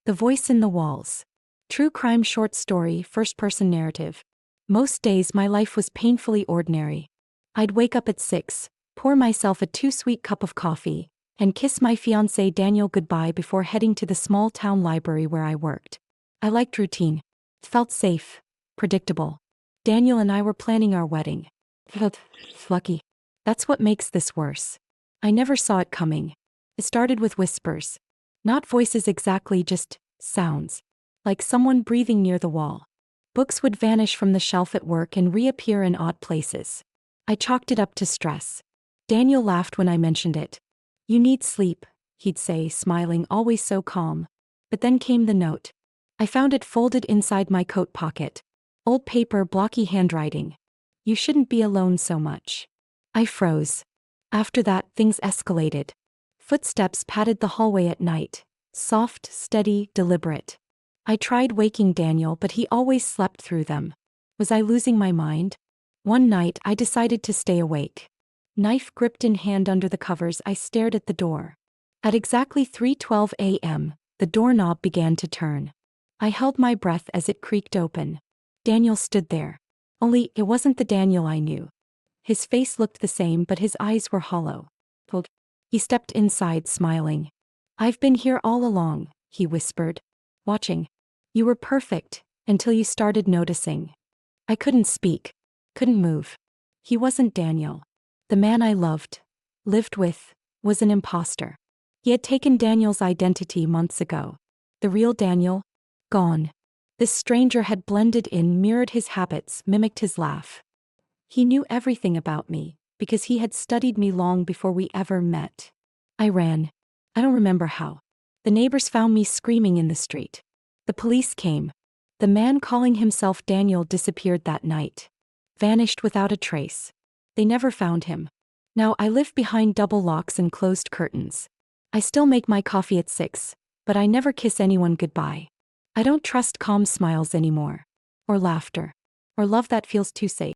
The Voice in the Walls. True crime short story, first-person narrative. Most days my life was painfully ordinary. I'd wake up at 6, pour myself a too-sweet cup of coffee, and kiss my fiancé Daniel goodbye before heading to the small-town library where I worked. I liked routine. It felt safe, predictable. Daniel and I were planning our wedding. Lucky. That's what makes this worse. I never saw it coming. It started with whispers. Not voices exactly, just sounds. Like someone breathing near the wall. Books would vanish from the shelf at work and reappear in odd places. I chalked it up to stress. Daniel laughed when I mentioned it. "You need sleep," he'd say, smiling, always so calm. But then came the note. I found it folded inside my coat pocket. Old paper, blocky handwriting. "You shouldn't be alone so much." I froze. After that, things escalated. Footsteps padded the hallway at night. Soft, steady, deliberate. I tried waking Daniel, but he always slept through them. Was I losing my mind? One night, I decided to stay awake. Knife gripped in hand under the covers, I stared at the door. At exactly 3:12 a.m., the doorknob began to turn. I held my breath as it creaked open. Daniel stood there. Only, it wasn't the Daniel I knew. His face looked the same, but his eyes were hollow. He stepped inside, smiling. "I've been here all along," he whispered. "Watching. You were perfect, until you started noticing." I couldn't speak. Couldn't move. He wasn't Daniel. The man I loved, lived with, was an imposter. He had taken Daniel's identity months ago. The real Daniel? Gone. This stranger had blended in, mirrored his habits, mimicked his laugh. He knew everything about me, because he had studied me long before we ever met. I ran. I don't remember how. The neighbors found me screaming in the street. The police came. The man calling himself Daniel disappeared that night. Vanished without a trace. They never found him. Now I live behind double locks and closed curtains. I still make my coffee at 6, but I never kiss anyone goodbye. I don't trust calm smiles anymore. Or laughter. Or love that feels too safe.